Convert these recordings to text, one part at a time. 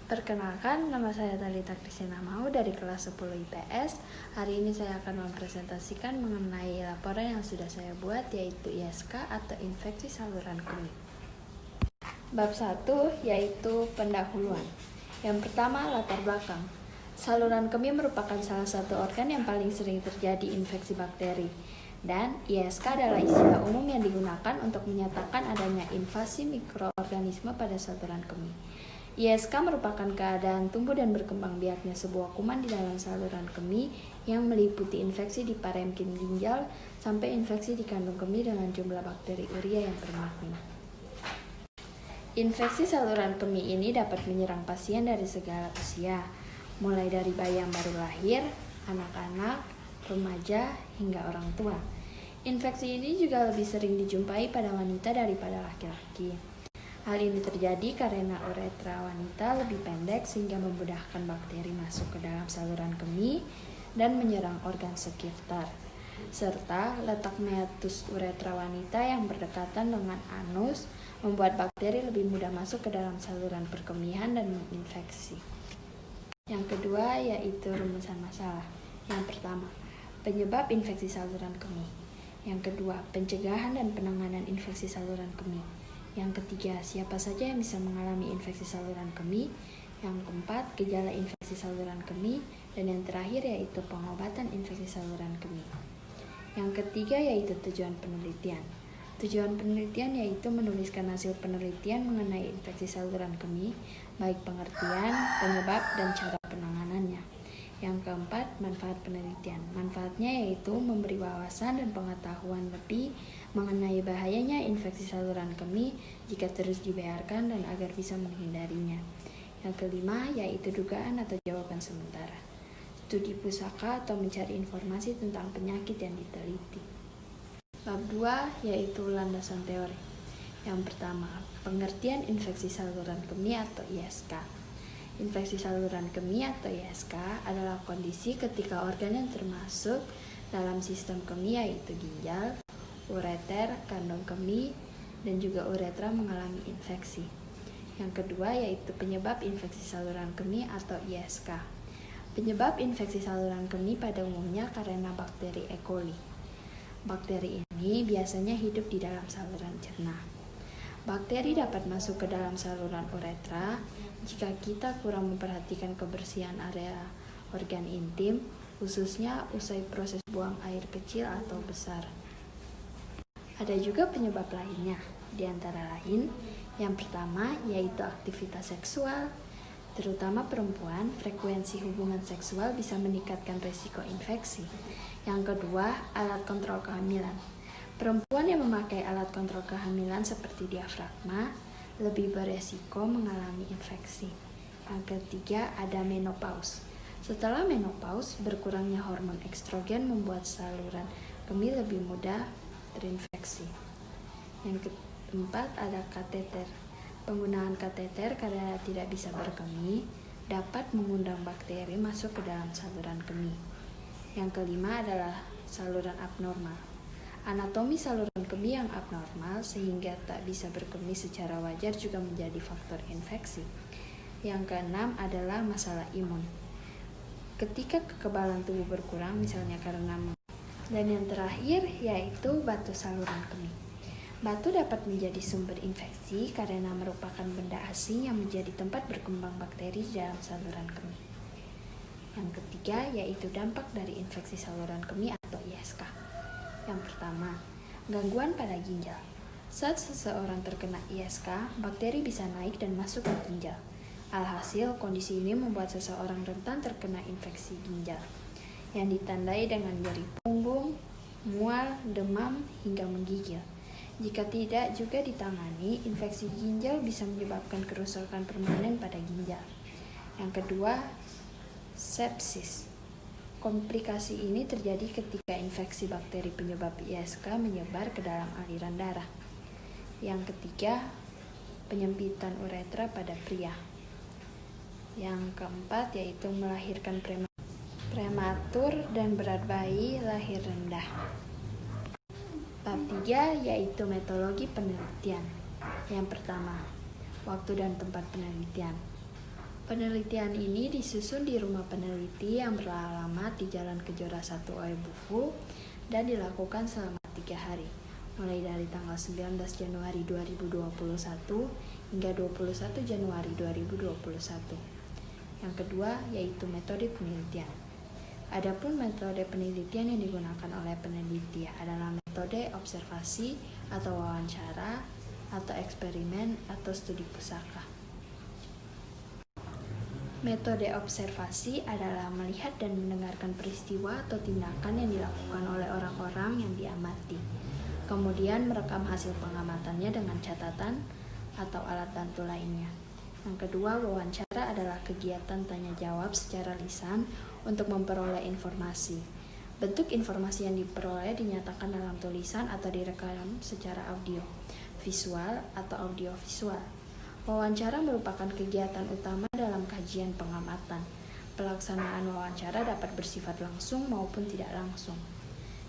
Perkenalkan, nama saya Talita Kristina Mau dari kelas 10 IPS. Hari ini saya akan mempresentasikan mengenai laporan yang sudah saya buat, yaitu ISK atau infeksi saluran kemih. Bab 1 yaitu pendahuluan. Yang pertama, latar belakang. Saluran kemih merupakan salah satu organ yang paling sering terjadi infeksi bakteri. Dan ISK adalah istilah umum yang digunakan untuk menyatakan adanya invasi mikroorganisme pada saluran kemih. ISK merupakan keadaan tumbuh dan berkembang biaknya sebuah kuman di dalam saluran kemih yang meliputi infeksi di parenkim ginjal sampai infeksi di kandung kemih dengan jumlah bakteri urea yang bermakna. Infeksi saluran kemih ini dapat menyerang pasien dari segala usia, mulai dari bayi yang baru lahir, anak-anak, remaja, hingga orang tua. Infeksi ini juga lebih sering dijumpai pada wanita daripada laki-laki. Hal ini terjadi karena uretra wanita lebih pendek sehingga memudahkan bakteri masuk ke dalam saluran kemih dan menyerang organ sekitar, serta letak meatus uretra wanita yang berdekatan dengan anus membuat bakteri lebih mudah masuk ke dalam saluran perkemihan dan menginfeksi. Yang kedua yaitu rumusan masalah. Yang pertama, penyebab infeksi saluran kemih. Yang kedua, pencegahan dan penanganan infeksi saluran kemih. Yang ketiga, siapa saja yang bisa mengalami infeksi saluran kemih. Yang keempat, gejala infeksi saluran kemih. Dan yang terakhir yaitu pengobatan infeksi saluran kemih. Yang ketiga yaitu tujuan penelitian. Tujuan penelitian yaitu menuliskan hasil penelitian mengenai infeksi saluran kemih, baik pengertian, penyebab, dan cara penanganannya. Yang keempat, manfaat penelitian. Manfaatnya yaitu memberi wawasan dan pengetahuan lebih mengenai bahayanya infeksi saluran kemih jika terus dibiarkan dan agar bisa menghindarinya. Yang kelima yaitu dugaan atau jawaban sementara. Studi pusaka atau mencari informasi tentang penyakit yang diteliti. Bab 2 yaitu landasan teori. Yang pertama, pengertian infeksi saluran kemih atau ISK. Infeksi saluran kemih atau ISK adalah kondisi ketika organ yang termasuk dalam sistem kemih yaitu ginjal, ureter, kandung kemih, dan juga uretra mengalami infeksi. Yang kedua yaitu penyebab infeksi saluran kemih atau ISK. Penyebab infeksi saluran kemih pada umumnya karena bakteri E. coli. Bakteri ini biasanya hidup di dalam saluran cerna. Bakteri dapat masuk ke dalam saluran uretra jika kita kurang memperhatikan kebersihan area organ intim, khususnya usai proses buang air kecil atau besar. Ada juga penyebab lainnya, di antara lain, yang pertama yaitu aktivitas seksual. Terutama perempuan, frekuensi hubungan seksual bisa meningkatkan risiko infeksi. Yang kedua, alat kontrol kehamilan. Perempuan yang memakai alat kontrol kehamilan seperti diafragma lebih beresiko mengalami infeksi. Yang ketiga, ada menopause. Setelah menopause, berkurangnya hormon estrogen membuat saluran kemih lebih mudah terinfeksi. Yang keempat, ada kateter. Penggunaan kateter karena tidak bisa berkemih dapat mengundang bakteri masuk ke dalam saluran kemih. Yang kelima adalah saluran abnormal. Anatomi saluran kemih yang abnormal sehingga tak bisa berkemih secara wajar juga menjadi faktor infeksi. Yang keenam adalah masalah imun. Ketika kekebalan tubuh berkurang misalnya karena dan yang terakhir yaitu batu saluran kemih. Batu dapat menjadi sumber infeksi karena merupakan benda asing yang menjadi tempat berkembang bakteri di dalam saluran kemih. Yang ketiga yaitu dampak dari infeksi saluran kemih atau ISK. Yang pertama, gangguan pada ginjal. Saat seseorang terkena ISK, bakteri bisa naik dan masuk ke ginjal. Alhasil, kondisi ini membuat seseorang rentan terkena infeksi ginjal, yang ditandai dengan nyeri punggung, mual, demam, hingga menggigil. Jika tidak juga ditangani, infeksi ginjal bisa menyebabkan kerusakan permanen pada ginjal. Yang kedua, sepsis. Komplikasi ini terjadi ketika infeksi bakteri penyebab ISK menyebar ke dalam aliran darah. Yang ketiga, penyempitan uretra pada pria. Yang keempat yaitu melahirkan prematur dan berat bayi lahir rendah. Bab 3 yaitu metodologi penelitian. Yang pertama, waktu dan tempat penelitian. Penelitian ini disusun di rumah peneliti yang beralamat di Jalan Kejora 1 Oebufu dan dilakukan selama 3 hari, mulai dari tanggal 19 Januari 2021 hingga 21 Januari 2021. Yang kedua yaitu metode penelitian. Adapun metode penelitian yang digunakan oleh peneliti adalah metode observasi atau wawancara atau eksperimen atau studi pustaka. Metode observasi adalah melihat dan mendengarkan peristiwa atau tindakan yang dilakukan oleh orang-orang yang diamati. Kemudian merekam hasil pengamatannya dengan catatan atau alat bantu lainnya. Yang kedua, wawancara adalah kegiatan tanya jawab secara lisan untuk memperoleh informasi. Bentuk informasi yang diperoleh dinyatakan dalam tulisan atau direkam secara audio, visual atau audiovisual. Wawancara merupakan kegiatan utama dalam kajian pengamatan. Pelaksanaan wawancara dapat bersifat langsung maupun tidak langsung.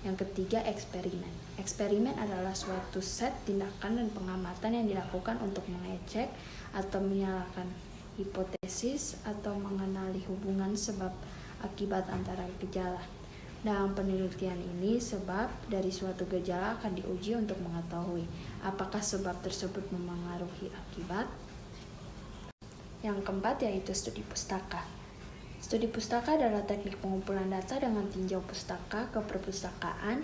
Yang ketiga, eksperimen. Eksperimen adalah suatu set tindakan dan pengamatan yang dilakukan untuk mengecek atau menyalahkan hipotesis atau mengenali hubungan sebab akibat antara gejala. Dalam penelitian ini, sebab dari suatu gejala akan diuji untuk mengetahui apakah sebab tersebut memengaruhi akibat. Yang keempat yaitu studi pustaka. Studi pustaka adalah teknik pengumpulan data dengan tinjau pustaka ke perpustakaan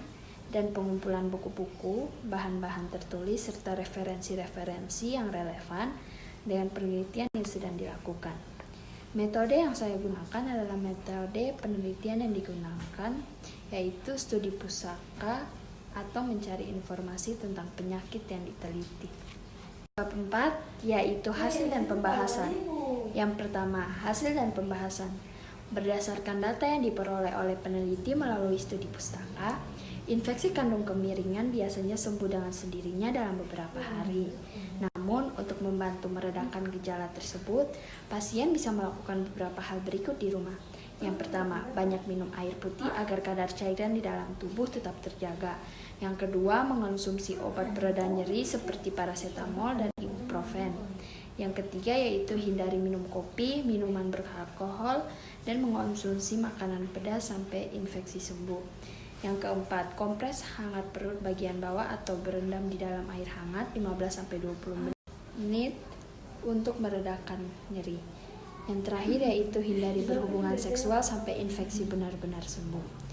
dan pengumpulan buku-buku, bahan-bahan tertulis, serta referensi-referensi yang relevan dengan penelitian yang sedang dilakukan. Metode yang saya gunakan adalah metode penelitian yang digunakan, yaitu studi pustaka atau mencari informasi tentang penyakit yang diteliti. Bab 4 yaitu hasil dan pembahasan. Yang pertama, hasil dan pembahasan. Berdasarkan data yang diperoleh oleh peneliti melalui studi pustaka, infeksi kandung kemih ringan biasanya sembuh dengan sendirinya dalam beberapa hari. Namun, untuk membantu meredakan gejala tersebut, pasien bisa melakukan beberapa hal berikut di rumah. Yang pertama, banyak minum air putih agar kadar cairan di dalam tubuh tetap terjaga. Yang kedua, mengonsumsi obat pereda nyeri seperti paracetamol dan ibuprofen. Yang ketiga yaitu hindari minum kopi, minuman beralkohol, dan mengonsumsi makanan pedas sampai infeksi sembuh. Yang keempat, kompres hangat perut bagian bawah atau berendam di dalam air hangat 15-20 menit untuk meredakan nyeri. Yang terakhir yaitu hindari berhubungan seksual sampai infeksi benar-benar sembuh.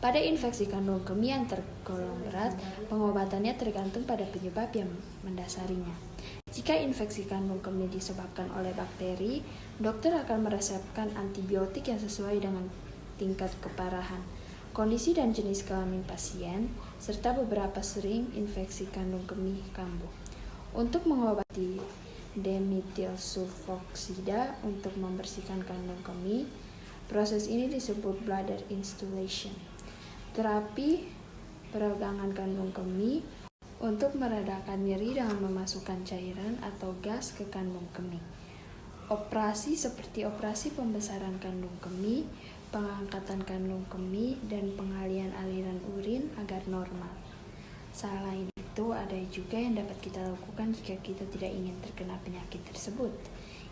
Pada infeksi kandung kemih yang tergolong berat, pengobatannya tergantung pada penyebab yang mendasarinya. Jika infeksi kandung kemih disebabkan oleh bakteri, dokter akan meresepkan antibiotik yang sesuai dengan tingkat keparahan, kondisi dan jenis kelamin pasien, serta beberapa sering infeksi kandung kemih kambuh. Untuk mengobati dimetil sulfoksida untuk membersihkan kandung kemih, proses ini disebut bladder instillation. Terapi peregangan kandung kemih untuk meredakan nyeri dengan memasukkan cairan atau gas ke kandung kemih. Operasi seperti operasi pembesaran kandung kemih, pengangkatan kandung kemih, dan pengalian aliran urin agar normal. Selain itu, ada juga yang dapat kita lakukan jika kita tidak ingin terkena penyakit tersebut.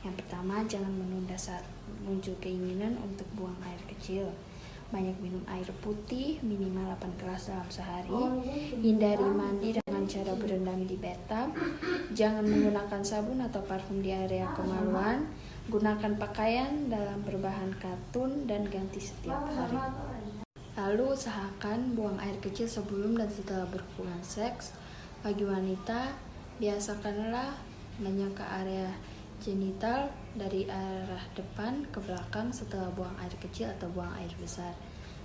Yang pertama, jangan menunda saat muncul keinginan untuk buang air kecil. Banyak minum air putih, minimal 8 gelas dalam sehari. Hindari mandi dengan cara berendam di bathtub. Jangan menggunakan sabun atau parfum di area kemaluan. Gunakan pakaian dalam berbahan katun dan ganti setiap hari. Lalu usahakan buang air kecil sebelum dan setelah berhubungan seks. Bagi wanita, biasakanlah menyangka area genital dari arah depan ke belakang setelah buang air kecil atau buang air besar.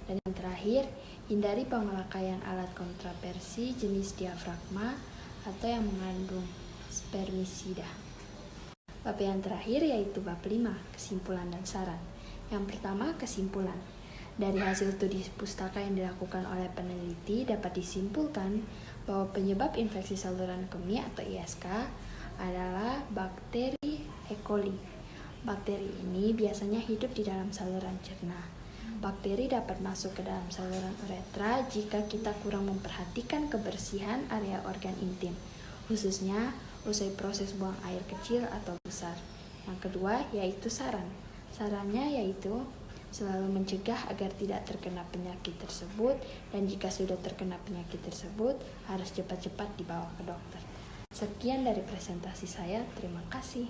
Dan yang terakhir, hindari pemakaian alat kontraversi jenis diafragma atau yang mengandung spermisida. Bab yang terakhir yaitu bab 5, kesimpulan dan saran. Yang pertama, kesimpulan. Dari hasil studi pustaka yang dilakukan oleh peneliti dapat disimpulkan bahwa penyebab infeksi saluran kemih atau ISK adalah bakteri E. coli. Bakteri ini biasanya hidup di dalam saluran cerna. Bakteri dapat masuk ke dalam saluran uretra jika kita kurang memperhatikan kebersihan area organ intim, khususnya usai proses buang air kecil atau besar. Yang kedua yaitu saran. Sarannya yaitu selalu mencegah agar tidak terkena penyakit tersebut, dan jika sudah terkena penyakit tersebut harus cepat-cepat dibawa ke dokter. Sekian dari presentasi saya, terima kasih.